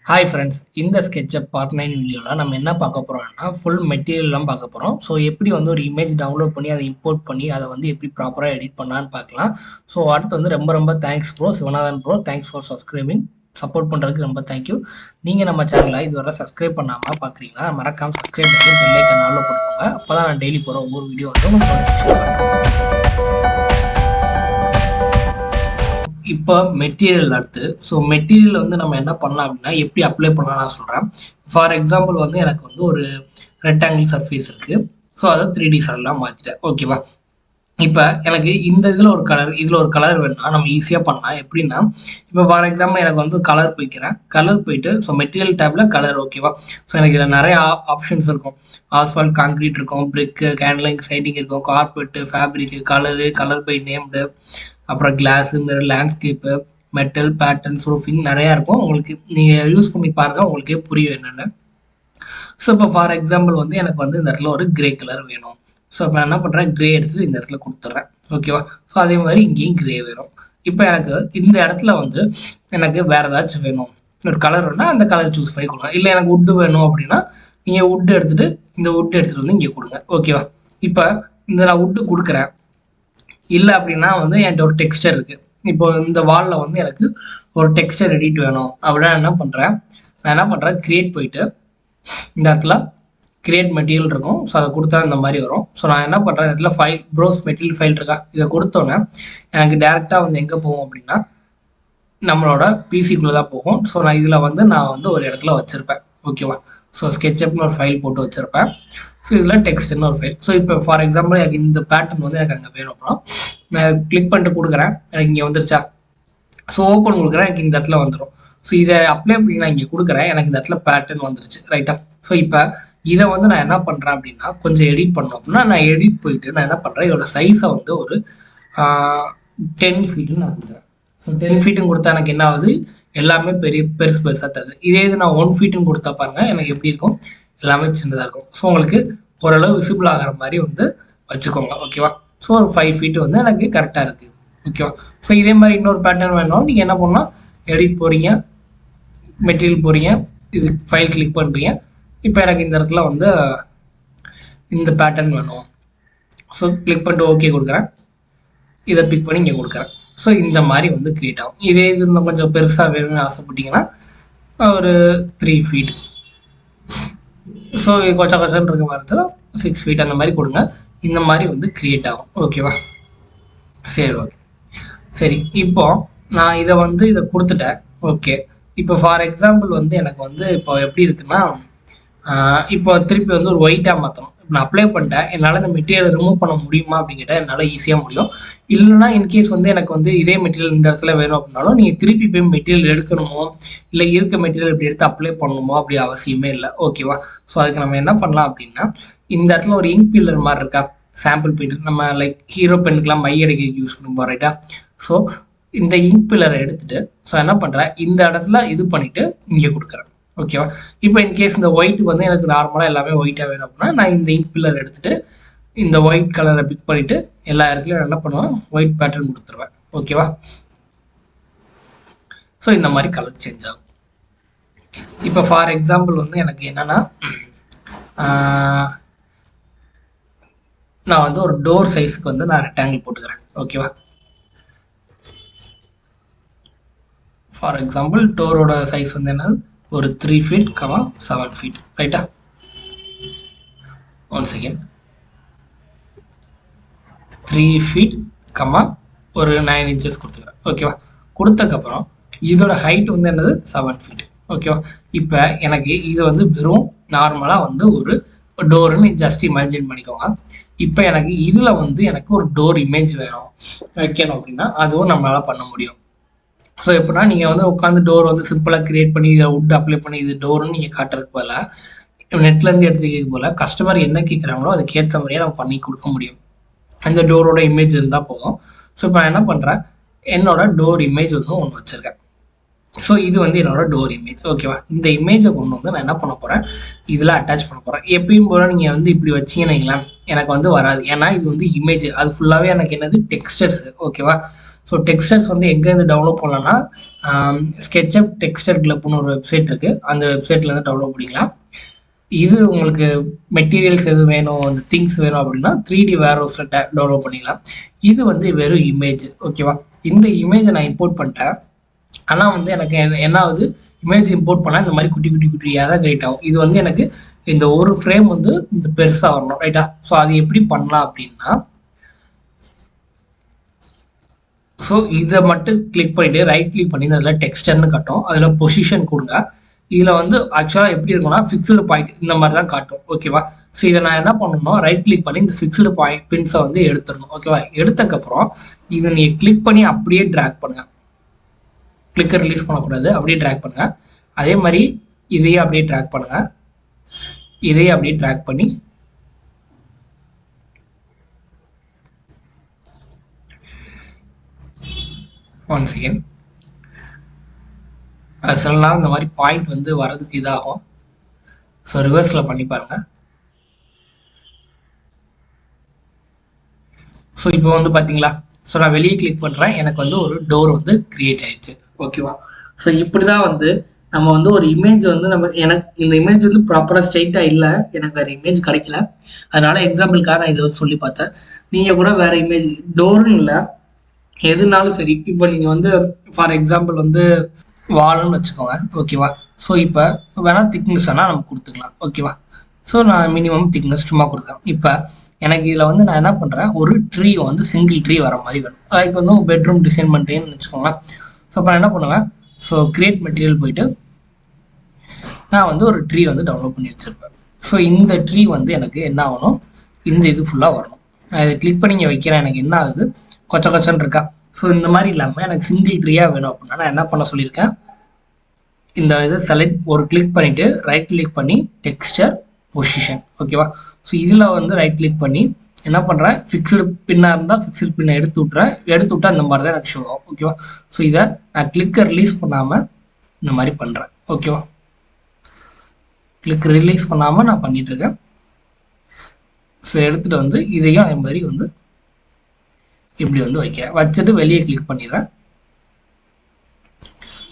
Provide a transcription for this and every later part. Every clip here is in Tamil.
Hi friends, இந்த SketchUp part 9 வீடியோவில் நம்ம என்ன பார்க்க போகிறோம்னா ஃபுல் மெட்டீரியல்லாம் பார்க்க போகிறோம். ஸோ எப்படி வந்து ஒரு இமேஜ் டவுன்லோட் பண்ணி அதை இம்போர்ட் பண்ணி அதை வந்து எப்படி ப்ராப்பராக எடிட் பண்ணலான்னு பார்க்கலாம். ஸோ அடுத்து வந்து ரொம்ப thanks bro, Sivanathan bro, thanks for subscribing. Support பண்ணுறதுக்கு ரொம்ப தேங்க்யூ. நீங்கள் நம்ம சேனலை இதுவரை சப்ஸ்கிரைப் பண்ணாமல் பார்க்குறீங்கன்னா மறக்காமல் சப்ஸ்கிரைப் பண்ணி பெல் ஐக்கான் ஆல்ல போட்டுக்கோங்க. அப்போ தான் நான் டெய்லி போகிற ஒவ்வொரு வீடியோ வந்து உங்களுக்கு நோட்டிஃபிகேஷன் வரும். இப்போ மெட்டீரியல் அடுத்து. ஸோ மெட்டீரியல் வந்து நம்ம என்ன பண்ணலாம் அப்படின்னா எப்படி அப்ளை பண்ணலாம் நான் சொல்கிறேன். ஃபார் எக்ஸாம்பிள் வந்து எனக்கு வந்து ஒரு ரெக்டாங்கிள் சர்ஃபேஸ் இருக்குது. ஸோ அதை 3D சரலாக மாற்றிட்டேன். ஓகேவா? இப்போ எனக்கு இந்த இதில் ஒரு கலர், இதில் ஒரு கலர் வேணும்னா நம்ம ஈஸியாக பண்ணலாம். எப்படின்னா இப்போ ஃபார் எக்ஸாம்பிள் எனக்கு வந்து கலர் போய்க்கிறேன். கலர் போயிட்டு ஸோ மெட்டீரியல் டேப்பில் கலர். ஓகேவா? ஸோ எனக்கு இதில் நிறைய ஆப்ஷன்ஸ் இருக்கும். ஆஸ்ஃபால்ட், கான்க்ரீட் இருக்கும், பிரிக்கு, கேன்லைன், சைடிங் இருக்கும், carpet, fabric, colour, colour by named, அப்புறம் glass, mirror, landscape, metal, patterns, roofing நிறையா இருக்கும். உங்களுக்கு நீங்கள் யூஸ் பண்ணி பாருங்கள், உங்களுக்கே புரியும் என்னென்னு. ஸோ இப்போ ஃபார் எக்ஸாம்பிள் வந்து எனக்கு வந்து இந்த இடத்துல ஒரு கிரே கலர் வேணும். ஸோ இப்போ நான் என்ன பண்ணுறேன், கிரே எடுத்துகிட்டு இந்த இடத்துல கொடுத்துட்றேன். ஓகேவா? ஸோ அதே மாதிரி இங்கேயும் கிரே வேணும். இப்போ எனக்கு இந்த இடத்துல வந்து எனக்கு வேறு ஏதாச்சும் வேணும், ஒரு கலர் வேணும்னா அந்த கலர் சூஸ் பண்ணி கொடுங்க. இல்லை எனக்கு உட்டு வேணும் அப்படின்னா நீங்கள் உட்டு எடுத்துகிட்டு இந்த உட்டு எடுத்துகிட்டு வந்து இங்கே கொடுங்க. ஓகேவா? இப்போ இந்த நான் உட்டு கொடுக்குறேன். இல்லை அப்படின்னா வந்து என்கிட்ட ஒரு டெக்ஸ்டர் இருக்குது. இப்போ இந்த வாலில் வந்து எனக்கு ஒரு டெக்ஸ்டர் எடிட் வேணும் அப்படின்னா நான் என்ன பண்ணுறேன், கிரியேட் போயிட்டு இந்த இடத்துல கிரியேட் மெட்டீரியல் இருக்கும். ஸோ அதை கொடுத்தா இந்த மாதிரி வரும். ஸோ நான் என்ன பண்ணுறேன், இந்த இடத்துல ஃபைல், ப்ரோஸ் மெட்டீரியல் ஃபைல் இருக்கா, இதை கொடுத்தோன்னே எனக்கு டேரெக்டாக வந்து எங்கே போகும் அப்படின்னா நம்மளோட பிசிக்குள்ளே தான் போகும். ஸோ நான் இதில் வந்து ஒரு இடத்துல வச்சுருப்பேன். ஓகேவா? ஸோ ஸ்கெட்சப்னு ஒரு ஃபைல் போட்டு வச்சுருப்பேன். ஸோ இதில் டெக்ஸ்ட்னு ஒரு ஃபைல். ஸோ இப்போ ஃபார் எக்ஸாம்பிள் எனக்கு இந்த பேட்டர்ன் வந்து எனக்கு அங்கே வேணும் அப்படின்னா நான் கிளிக் பண்ணிட்டு கொடுக்குறேன். எனக்கு இங்கே வந்துருச்சா? ஸோ ஓப்பன் கொடுக்குறேன், எனக்கு இந்த இடத்துல வந்துடும். ஸோ இதை அப்ளை பண்ணி நான் இங்கே கொடுக்குறேன், எனக்கு இந்த இடத்துல பேட்டர்ன் வந்துருச்சு. ரைட்டா? ஸோ இப்போ இதை வந்து நான் என்ன பண்ணுறேன் அப்படின்னா கொஞ்சம் எடிட் பண்ணோம் அப்படின்னா நான் எடிட் போயிட்டு நான் என்ன பண்ணுறேன், இதோட சைஸை வந்து ஒரு 10 ஃபீட்டுன்னு நான் கொடுக்குறேன். ஸோ 10 ஃபீட்டுன்னு கொடுத்தா எனக்கு என்ன ஆகுது, எல்லாமே பெருசாக தருது. இதே இது நான் 1 ஃபீட்டுன்னு கொடுத்தா பாருங்க எனக்கு எப்படி இருக்கும், எல்லாமே சின்னதாக இருக்கும். ஸோ உங்களுக்கு ஓரளவு விசிபிள் ஆகிற மாதிரி வந்து வச்சுக்கோங்க. ஓகேவா? ஸோ ஒரு 5 ஃபீட்டு வந்து எனக்கு கரெக்டாக இருக்குது. ஓகேவா? ஸோ இதே மாதிரி இன்னொரு பேட்டர்ன் வேணும், நீங்கள் என்ன பண்ணலாம், எடிட் போகிறீங்க, மெட்டீரியல் போகிறீங்க, இது ஃபைல் கிளிக் பண்ணுறீங்க. இப்போ எனக்கு இந்த இடத்துல வந்து இந்த பேட்டர்ன் வேணும். ஸோ கிளிக் பண்ணிட்டு ஓகே கொடுக்குறேன், இதை பிக் பண்ணி இங்கே கொடுக்குறேன். ஸோ இந்த மாதிரி வந்து க்ரியேட் ஆகும். இதே இது இன்னும் கொஞ்சம் பெருசாக வேணும்னு ஆசைப்பட்டீங்கன்னா ஒரு 3 ஃபீட், ஸோ கொஞ்சம் இருக்க மாதிரி 6 ஃபீட் அந்த மாதிரி கொடுங்க. இந்த மாதிரி வந்து க்ரியேட் ஆகும். ஓகேவா? சரி, ஓகே, சரி. இப்போ நான் இதை கொடுத்துட்டேன். ஓகே, இப்போ ஃபார் எக்ஸாம்பிள் வந்து எனக்கு வந்து இப்போ எப்படி இருக்குன்னா இப்போ திருப்பி வந்து ஒரு ஒயிட்டாக மாற்றணும். நான் அப்ளை பண்ணிட்டேன், என்னால் இந்த மெட்டீரியல் ரிமூவ் பண்ண முடியுமா அப்படின்னு கேட்டால் என்னால் ஈஸியாக முடியும். இல்லைன்னா இன்கேஸ் வந்து எனக்கு வந்து இதே மெட்டீரியல் இந்த இடத்துல வேணும் அப்படின்னாலும் நீங்கள் திருப்பி போய் மெட்டீரியல் எடுக்கணுமோ இல்லை இருக்க மெட்டீரியல் இப்படி எடுத்து அப்ளை பண்ணணுமோ அப்படி அவசியமே இல்லை. ஓகேவா? ஸோ அதுக்கு நம்ம என்ன பண்ணலாம் அப்படின்னா இந்த இடத்துல ஒரு இங்க் பில்லர் மாதிரி இருக்கா, சாம்பிள் பெயிண்ட், நம்ம லைக் ஹீரோ பென்னுக்கெலாம் மை அடிக்க யூஸ் பண்ணுவோம். ரைட்டா? ஸோ இந்த இங்க் பில்லரை எடுத்துகிட்டு ஸோ என்ன பண்ணுறேன், இந்த இடத்துல இது பண்ணிவிட்டு இங்கே கொடுக்குறேன். ஓகேவா? இப்போ இன்கேஸ் இந்த ஒயிட் வந்து எனக்கு நார்மலாக எல்லாமே ஒயிட்டாக வேணும் அப்படின்னா நான் இந்த இங்க் பில்லர் எடுத்துகிட்டு இந்த ஒயிட் கலரை பிக் பண்ணிவிட்டு எல்லா இடத்துலையும் என்ன பண்ணுவேன், ஒயிட் பேட்டர்ன் கொடுத்துருவேன். ஓகேவா? ஸோ இந்த மாதிரி கலர் சேஞ்ச் ஆகும். இப்போ ஃபார் எக்ஸாம்பிள் வந்து எனக்கு என்னென்னா நான் வந்து ஒரு டோர் சைஸுக்கு வந்து நான் ரெக்டாங்கிள் போட்டுக்கிறேன். ஓகேவா? ஃபார் எக்ஸாம்பிள் டோரோட சைஸ் வந்து என்னது, ஒரு 3 ஃபீட், 7 ஃபீட். ரைட்டா? 1 செகண்ட், 3 ஃபீட், ஒரு 9 இன்ச்சஸ் கொடுத்துக்கிறேன். ஓகேவா? கொடுத்ததுக்கப்புறம் இதோட ஹைட் வந்து என்னது, 7 ஃபீட். ஓகேவா? இப்போ எனக்கு இது வந்து வெறும் நார்மலாக வந்து ஒரு டோருன்னு ஜஸ்ட் இமேஜின் பண்ணிக்கோங்க. இப்போ எனக்கு இதில் வந்து எனக்கு ஒரு டோர் இமேஜ் வேணும் வைக்கணும் அப்படின்னா அதுவும் நம்மளால் பண்ண முடியும். ஸோ எப்படின்னா நீங்கள் வந்து உட்காந்து டோர் வந்து சிம்பிளாக க்ரியேட் பண்ணி இதை உட் அப்ளை பண்ணி இது டோர்னு நீங்கள் காட்டுறதுக்கு போல நெட்லேருந்து எடுத்துக்கிறது போல் கஸ்டமர் என்ன கேட்குறாங்களோ அதுக்கேற்ற மாதிரியே நம்ம பண்ணி கொடுக்க முடியும். அந்த டோரோட இமேஜ் இருந்தால் போதும். ஸோ இப்போ நான் என்ன பண்ணுறேன், என்னோட டோர் இமேஜ் வந்து ஒன்று வச்சுருக்கேன். ஸோ இது வந்து என்னோட டோர் இமேஜ். ஓகேவா? இந்த இமேஜை கொண்டு வந்து நான் என்ன பண்ண போகிறேன், இதில் அட்டாச் பண்ண போகிறேன். எப்பயும் போல் நீங்கள் வந்து இப்படி வச்சிங்கன்னா எனக்கு வந்து வராது, ஏன்னா இது வந்து இமேஜ், அது ஃபுல்லாகவே எனக்கு என்னது டெக்ஸ்டர்ஸ். ஓகேவா? ஸோ டெக்ஸ்டர்ஸ் வந்து எங்கேருந்து டவுன்லோட் பண்ணலாம்னா SketchUp டெக்ஸ்டர் கிளப்னு ஒரு வெப்சைட் இருக்குது, அந்த வெப்சைட்லேருந்து டவுன்லோட் பண்ணிக்கலாம். இது உங்களுக்கு மெட்டீரியல்ஸ் எது வேணும், அந்த திங்ஸ் வேணும் அப்படின்னா 3D வேர்ஹவுஸில் டவுன்லோட் பண்ணிக்கலாம். இது வந்து வெறும் இமேஜ். ஓகேவா, இந்த இமேஜை நான் இம்போர்ட் பண்ணிட்டேன். ஆனால் வந்து எனக்கு என்ன ஆகுது, இமேஜ் இம்போர்ட் பண்ணால் இந்த மாதிரி குட்டி குட்டி குட்டியாக தான் கிரியேட் ஆகும். இது வந்து எனக்கு இந்த ஒரு ஃப்ரேம் வந்து இந்த பெருசாக வரணும், ரைட்டா? ஸோ அது எப்படி பண்ணலாம் அப்படின்னா, ஸோ இதை மட்டும் கிளிக் பண்ணிவிட்டு ரைட் கிளிக் பண்ணி அதில் டெக்ஸ்டர்னு காட்டும், அதில் பொசிஷன் கொடுங்க. இதில் வந்து ஆக்சுவலாக எப்படி இருக்கும்னா ஃபிக்ஸ்டு பாயிண்ட் இந்த மாதிரி தான் காட்டும். ஓகேவா, ஸோ இதை நான் என்ன பண்ணணும், ரைட் கிளிக் பண்ணி இந்த ஃபிக்ஸ்டு பாயிண்ட் பின்ஸை வந்து எடுத்துடணும். ஓகேவா, எடுத்தக்கப்புறம் இதை நீங்கள் கிளிக் பண்ணி அப்படியே ட்ராக் பண்ணுங்கள். கிளிக்கை ரிலீஸ் பண்ணக்கூடாது, அப்படியே ட்ராக் பண்ணுங்கள். அதே மாதிரி இதையே அப்படியே ட்ராக் பண்ணுங்கள். இதையே அப்படியே ட்ராக் பண்ணி ஒன் செகண்ட், அது சில நேரம் இந்த மாதிரி பாயிண்ட் வந்து வரதுக்கு இதாகும். ஸோ ரிவர்ஸில் பண்ணி பாருங்கள். ஸோ இப்போ வந்து பார்த்தீங்களா, ஸோ நான் வெளியே கிளிக் பண்ணுறேன், எனக்கு வந்து ஒரு டோர் வந்து கிரியேட் ஆயிடுச்சு. ஓகேவா, ஸோ இப்படி தான் வந்து நம்ம வந்து ஒரு இமேஜ் வந்து எனக்கு இந்த இமேஜ் வந்து ப்ராப்பராக ஸ்ட்ரைட்டாக இல்லை, எனக்கு வேறு இமேஜ் கிடைக்கல, அதனால எக்ஸாம்பிளுக்காக நான் இதை சொல்லி பார்த்தேன். நீங்கள் கூட வேறு இமேஜ் டோர்னு இல்லை, எதுனாலும் சரி. இப்போ நீங்கள் வந்து ஃபார் எக்ஸாம்பிள் வந்து வால்னு வச்சுக்கோங்க. ஓகேவா, ஸோ இப்போ வேணால் திக்னஸ் ஆனால் நம்ம கொடுத்துக்கலாம். ஓகேவா, ஸோ நான் மினிமம் திக்னஸ் சும்மா கொடுக்குறேன். இப்போ எனக்கு இதில் வந்து நான் என்ன பண்ணுறேன், ஒரு ட்ரீ வந்து சிங்கிள் ட்ரீ வர மாதிரி வேணும். அதுக்கு வந்து பெட்ரூம் டிசைன் பண்ணுறேன்னு வச்சுக்கோங்களேன். ஸோ இப்போ நான் என்ன பண்ணுவேன், ஸோ கிரியேட் மெட்டீரியல் போயிட்டு நான் வந்து ஒரு ட்ரீ வந்து டவுன்லோட் பண்ணி வச்சுருப்பேன். ஸோ இந்த ட்ரீ வந்து எனக்கு என்ன ஆகணும், இந்த இது ஃபுல்லாக வரணும். நான் இதை கிளிக் பண்ணி இங்கே வைக்கிறேன், எனக்கு என்ன ஆகுது, கொச்ச கொச்சன்னு இருக்கா. ஸோ இந்த மாதிரி இல்லாமல் எனக்கு சிங்கிள் ட்ரீயாக வேணும் அப்படின்னா நான் என்ன பண்ண சொல்லியிருக்கேன், இந்த இதை செலக்ட் ஒரு கிளிக் பண்ணிவிட்டு ரைட் கிளிக் பண்ணி டெக்ஸ்டர் பொசிஷன். ஓகேவா, ஸோ இதில் வந்து ரைட் கிளிக் பண்ணி என்ன பண்ணுறேன், ஃபிக்ஸ்டு பின்னாக இருந்தால் ஃபிக்ஸ்டு பின்னை எடுத்து விட்றேன். எடுத்து விட்டால் இந்த மாதிரி தான் எனக்கு ஷோ ஆகும். ஓகேவா, ஸோ இதை நான் கிளிக்கை ரிலீஸ் பண்ணாமல் இந்த மாதிரி பண்ணுறேன். ஓகேவா, கிளிக் ரிலீஸ் பண்ணாமல் நான் பண்ணிகிட்ருக்கேன். ஸோ எடுத்துகிட்டு வந்து இதையும் அதே மாதிரி வந்து இப்படி வந்து வைக்கிறேன். வச்சுட்டு வெளியே கிளிக் பண்ணிடுறேன்.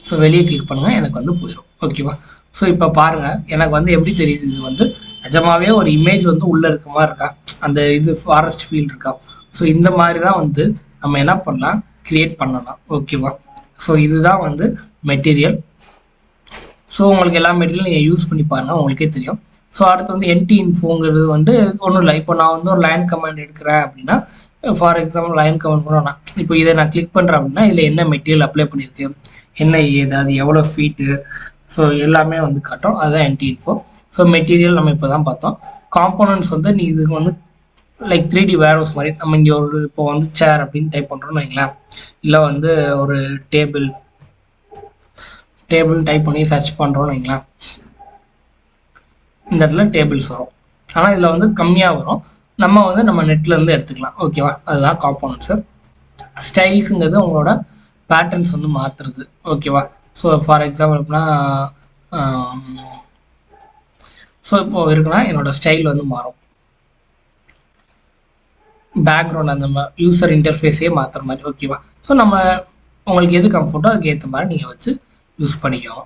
ஸோ வெளியே கிளிக் பண்ணுங்கள், எனக்கு வந்து போயிடும். ஓகேவா, ஸோ இப்போ பாருங்கள், எனக்கு வந்து எப்படி தெரியுது, இது வந்து நிஜமாவே ஒரு இமேஜ் வந்து உள்ளே இருக்க மாதிரி இருக்கா, அந்த இது ஃபாரஸ்ட் ஃபீல்டு இருக்கா. ஸோ இந்த மாதிரி தான் வந்து நம்ம என்ன பண்ணலாம், கிரியேட் பண்ணலாம். ஓகேவா, ஸோ இதுதான் வந்து மெட்டீரியல். ஸோ உங்களுக்கு எல்லா மெட்டீரியலும் நீங்கள் யூஸ் பண்ணி பாருங்கள், உங்களுக்கே தெரியும். ஸோ அடுத்து வந்து என்டி இன்ஃபோங்கிறது வந்து ஒன்றும் இல்லை. இப்போ நான் வந்து ஒரு லைன் கமாண்ட் எடுக்கிறேன் அப்படின்னா, ஃபார் எக்ஸாம்பிள் லைன் கமாண்ட் கூட நான் இப்போ இதை நான் கிளிக் பண்ணுறேன் அப்படின்னா இதில் என்ன மெட்டீரியல் அப்ளை பண்ணியிருக்கு, என்ன ஏது, அது எவ்வளோ ஃபீட்டு, ஸோ எல்லாமே வந்து காட்டும். அதுதான் என்டி இன்ஃபோ. ஸோ மெட்டீரியல் நம்ம இப்போ தான் பார்த்தோம். காம்போனன்ட்ஸ் வந்து நீ இதுக்கு வந்து லைக் 3D வேர்ஹவுஸ் மாதிரி நம்ம இங்கே ஒரு இப்போ வந்து சேர் அப்படின்னு டைப் பண்ணுறோன்னு வைங்களேன், இல்லை வந்து ஒரு டேபிள் டைப் பண்ணி சர்ச் பண்ணுறோன்னு வைங்களேன், இந்த இடத்துல டேபிள்ஸ் வரும். ஆனால் இதில் வந்து கம்மியாக வரும், நம்ம வந்து நம்ம நெட்லேருந்து எடுத்துக்கலாம். ஓகேவா, அதுதான் காம்போனன்ட்ஸு. ஸ்டைல்ஸுங்கிறது உங்களோட பேட்டர்ன்ஸ் வந்து மாற்றுறது. ஓகேவா, ஸோ ஃபார் எக்ஸாம்பிள் எப்படின்னா ஸோ இப்போ இருக்குன்னா என்னோடய ஸ்டைல் வந்து மாறும். பேக்ரவுண்ட் அந்த யூசர் இன்டர்ஃபேஸே மாற்றுற மாதிரி. ஓகேவா, ஸோ நம்ம உங்களுக்கு எது கம்ஃபர்ட்டோ அதுக்கு ஏற்ற மாதிரி நீங்கள் வச்சு யூஸ் பண்ணிக்கோங்க.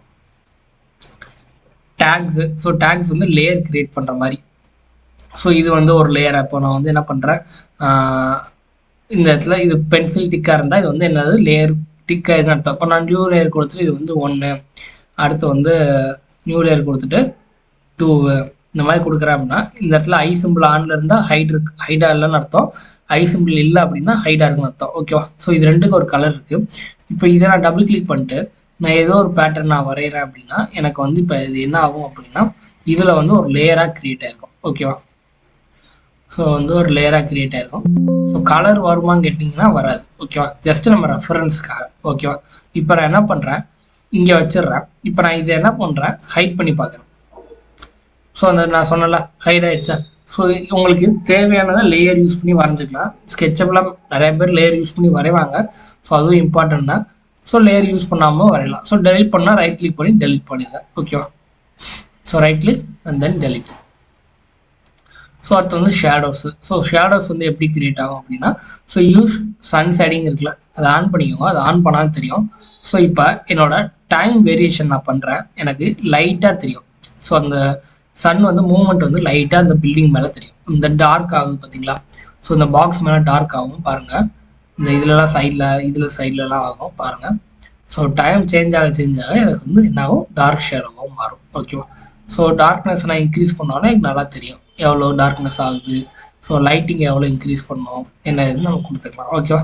டேக்ஸு, ஸோ டேக்ஸ் வந்து லேயர் கிரியேட் பண்ணுற மாதிரி. ஸோ இது வந்து ஒரு லேயர். அப்போ நான் வந்து என்ன பண்ணுறேன், இந்த இடத்துல இது பென்சில் டிக்காக இருந்தால் இது வந்து என்னது லேயர் டிக்காக அர்த்தம். அப்போ நான் நியூ லேயர் கொடுத்துட்டு இது வந்து 1, அடுத்து வந்து நியூ லேயர் கொடுத்துட்டு 2 இந்த மாதிரி கொடுக்குறேன் அப்படின்னா இந்த இடத்துல ஐ சிம்பிள் ஆனில் இருந்தால் ஹைடாக இல்லைன்னு அர்த்தம், ஐ சிம்பிள் இல்லை அப்படின்னா ஹைடாக இருக்குன்னு அர்த்தம். ஓகேவா, ஸோ இது ரெண்டுக்கு ஒரு கலர் இருக்குது. இப்போ இதை நான் டபுள் கிளிக் பண்ணிட்டு நான் ஏதோ ஒரு பேட்டர்ன் நான் வரைகிறேன் அப்படின்னா எனக்கு வந்து இப்போ இது என்ன ஆகும் அப்படின்னா இதில் வந்து ஒரு லேயராக க்ரியேட் ஆகிருக்கும். ஓகேவா, ஸோ வந்து ஒரு லேயராக க்ரியேட் ஆகிருக்கும். ஸோ கலர் வருமான்னு கேட்டிங்கன்னா வராது. ஓகேவா, ஜஸ்ட்டு நம்ம ரெஃபரன்ஸ்க்காக. ஓகேவா, இப்போ நான் என்ன பண்ணுறேன், இங்கே வச்சிடுறேன். இப்போ நான் இதை என்ன பண்ணுறேன், ஹைட் பண்ணி பார்க்குறேன். ஸோ அந்த நான் சொன்னல ஹைட் ஆகிடுச்சா. ஸோ உங்களுக்கு தேவையானதை லேயர் யூஸ் பண்ணி வரைஞ்சிக்கலாம். ஸ்கெட்சப்லாம் நிறைய பேர் லேயர் யூஸ் பண்ணி வரைவாங்க. ஸோ அதுவும் இம்பார்ட்டன்ட் தான். ஸோ லேயர் யூஸ் பண்ணாமல் வரையலாம். ஸோ டெலிட் பண்ணால் ரைட் கிளிக் பண்ணி டெலிட் பண்ணிடுங்க. ஓகேவா, so right click and then delete. So அடுத்து வந்து ஷேடோஸு. ஸோ ஷேடோஸ் வந்து எப்படி கிரியேட் ஆகும் அப்படின்னா, ஸோ யூஸ் சன் ஷேடிங் இருக்குல்ல, அதை ஆன் பண்ணிக்கோங்க. அதை ஆன் பண்ணால் தெரியும். ஸோ இப்போ என்னோட டைம் வேரியேஷன் நான் பண்ணுறேன், எனக்கு லைட்டாக தெரியும். ஸோ அந்த சன் வந்து மூவ்மெண்ட் வந்து லைட்டாக அந்த பில்டிங் மேலே தெரியும். இந்த டார்க் ஆகுது பார்த்தீங்களா? ஸோ இந்த பாக்ஸ் மேலே டார்க் ஆகும் பாருங்கள். இந்த இதுலலாம் சைட்லலாம் ஆகும் பாருங்கள். ஸோ டைம் சேஞ்ச் ஆக எனக்கு வந்து என்ன ஆகும், டார்க் ஷேடோவாகவும் மாறும். ஓகேவா? ஸோ டார்க்னஸ் நான் இன்க்ரீஸ் பண்ணோன்னே எனக்கு நல்லா தெரியும் எவ்வளோ டார்க்னஸ் ஆகுது. ஸோ லைட்டிங் எவ்வளோ இன்க்ரீஸ் பண்ணோம் என்ன இது நம்ம கொடுத்துக்கலாம். ஓகேவா?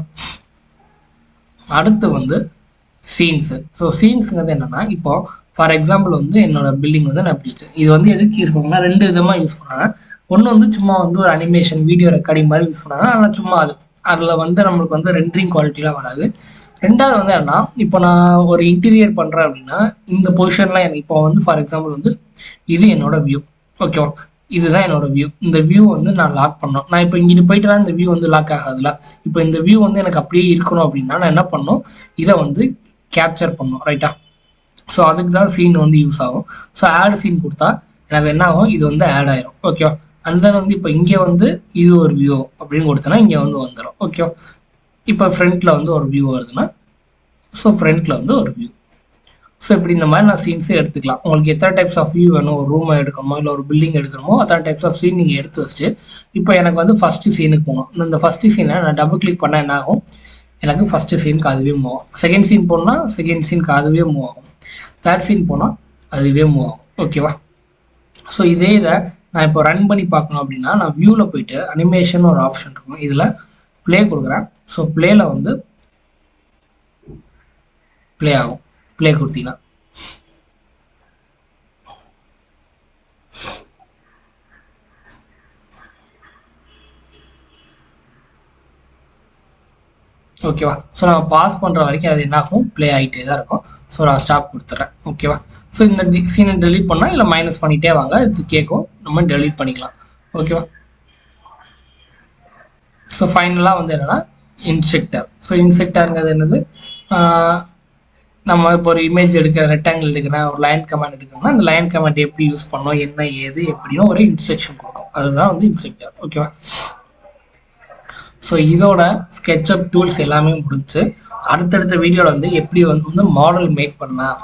அடுத்து வந்து சீன்ஸு. ஸோ சீன்ஸுங்கிறது என்னென்னா, இப்போ ஃபார் எக்ஸாம்பிள் வந்து என்னோட பில்டிங் வந்து நான் எப்படி வச்சு இது வந்து எதுக்கு யூஸ் பண்ணுவேன்னா, 2 விதமாக யூஸ் பண்ணாங்க. ஒன்று வந்து சும்மா வந்து ஒரு அனிமேஷன் வீடியோ ரெக்கார்டிங் மாதிரி யூஸ் பண்ணாங்க. ஆனால் சும்மா அதில் வந்து நம்மளுக்கு வந்து ரெண்டரிங் குவாலிட்டிலாம் வராது. ரெண்டாவது வந்து என்னன்னா, இப்போ நான் ஒரு இன்டீரியர் பண்ணுறேன் அப்படின்னா, இந்த பொசிஷன்லாம் எனக்கு இப்போ வந்து ஃபார் எக்ஸாம்பிள் வந்து இது என்னோட வியூ. ஓகேவா? இதுதான் என்னோட வியூ. இந்த வியூ வந்து நான் லாக் பண்ணணும். நான் இப்போ இங்கிட்டு போயிட்டுனா இந்த வியூ வந்து லாக் ஆகாதுல்ல. இப்போ இந்த வியூ வந்து எனக்கு அப்படியே இருக்கணும் அப்படின்னா நான் என்ன பண்ணணும், இதை வந்து கேப்சர் பண்ணணும். ரைட்டா? ஸோ அதுக்கு தான் சீன் வந்து யூஸ் ஆகும். ஸோ ஆட் சீன் கொடுத்தா எனக்கு என்ன ஆகும், இது வந்து ஆட் ஆயிரும். ஓகேவா? அண்ட் தென் வந்து இப்போ இங்கே வந்து இது ஒரு வியூ அப்படின்னு கொடுத்தனா இங்கே வந்து வந்துடும். ஓகேவா? இப்போ ஃப்ரண்ட்டில் வந்து ஒரு வியூ வருதுன்னா, ஸோ ஃப்ரண்ட்டில் வந்து ஒரு வியூ. ஸோ இப்படி இந்த மாதிரி நான் சீன்ஸே எடுத்துக்கலாம். உங்களுக்கு எத்தனை டைப்ஸ் ஆஃப் வியூ வேணும், ஒரு ரூமை எடுக்கணுமோ இல்லை ஒரு பில்டிங் எடுக்கணுமோ அத்தனை டைப்ஸ் ஆஃப் சீன் நீங்கள் எடுத்து வச்சுட்டு, இப்போ எனக்கு வந்து ஃபஸ்ட்டு சீனுக்கு போகணும். இந்த ஃபஸ்ட்டு சீனை நான் டபுள் கிளிக் பண்ணால் என்ன ஆகும், எனக்கு ஃபஸ்ட்டு சீனுக்கு அதுவே மூவ் ஆகும். செகண்ட் சீன் போனால் செகண்ட் சீனுக்கு அதுவே மூவ் ஆகும். தேர்ட் சீன் போனால் அதுவே மூவ் ஆகும். ஓகேவா? ஸோ இதே இதை நான் இப்போ ரன் பண்ணி பார்க்கணும் அப்படின்னா, நான் வியூவில் போயிட்டு அனிமேஷன் ஒரு ஆப்ஷன் இருக்கும், இதில் ப்ளே கொடுக்குறேன். ஸோ ப்ளேயில் வந்து ப்ளே ஆகும். ப்ளே கொடுத்தீங்கன்னா ஓகேவா? ஸோ நம்ம பாஸ் பண்ணுற வரைக்கும் அது என்ன ஆகும், ப்ளே ஆகிட்டே தான் இருக்கும். ஸோ நான் ஸ்டாப் கொடுத்துட்றேன். ஓகேவா? ஸோ இந்த சீனை டெலீட் பண்ணால் இல்லை மைனஸ் பண்ணிகிட்டே வாங்க, இது கேட்கும், நம்ம டெலீட் பண்ணிக்கலாம். ஓகேவா? ஸோ ஃபைனலாக வந்து என்னென்னா இன்செக்டர். ஸோ இன்செக்டருங்கிறது என்னது, நம்ம இப்போ ஒரு இமேஜ் எடுக்கிற, ரெக்டாங்கிள் எடுக்கிறேன், ஒரு லைன் கமாண்ட் எடுக்கணும்னா அந்த லைன் கமாண்ட் எப்படி யூஸ் பண்ணோம், என்ன ஏது எப்படின்னு ஒரு இன்ஸ்ட்ரக்ஷன் கொடுக்கும். அதுதான் வந்து இன்செக்டர். ஓகேவா? ஸோ இதோட SketchUp டூல்ஸ் எல்லாமே முடிஞ்சு. அடுத்தடுத்த வீடியோவில் வந்து எப்படி வந்து மாடல் மேக் பண்ணலாம்,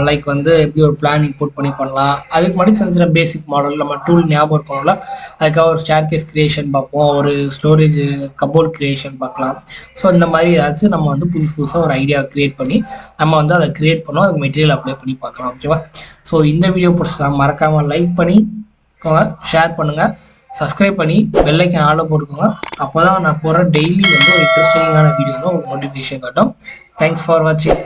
லைக் வந்து எப்படி ஒரு பிளான் இம்போர்ட் பண்ணி பண்ணலாம். அதுக்கு முன்னாடி சின்ன சின்ன பேசிக் மாடல் நம்ம டூல் ஞாபகம் இருக்கணும்ல, அதுக்காக ஒரு ஸ்டேர்கேஸ் கிரியேஷன் பார்ப்போம், ஒரு ஸ்டோரேஜ் கபோர்ட் கிரியேஷன் பார்க்கலாம். ஸோ இந்த மாதிரி ஏதாச்சும் நம்ம வந்து புதுசாக ஒரு ஐடியா கிரியேட் பண்ணி நம்ம வந்து அதை கிரியேட் பண்ணோம், அதுக்கு மெட்டீரியல் அப்ளை பண்ணி பார்க்கலாம். ஓகேவா? ஸோ இந்த வீடியோ பிடிச்சா மறக்காமல் லைக் பண்ணி ஷேர் பண்ணுங்கள், சப்ஸ்கிரைப் பண்ணி பெல் ஐக்கான் ஆல்ல போட்டுக்கோங்க. அப்போ தான் நான் போகிற டெய்லி வந்து ஒரு இன்ட்ரெஸ்டிங்கான வீடியோவில் ஒரு நோட்டிஃபிகேஷன் காட்டும். தேங்க்ஸ் ஃபார் வாட்சிங்.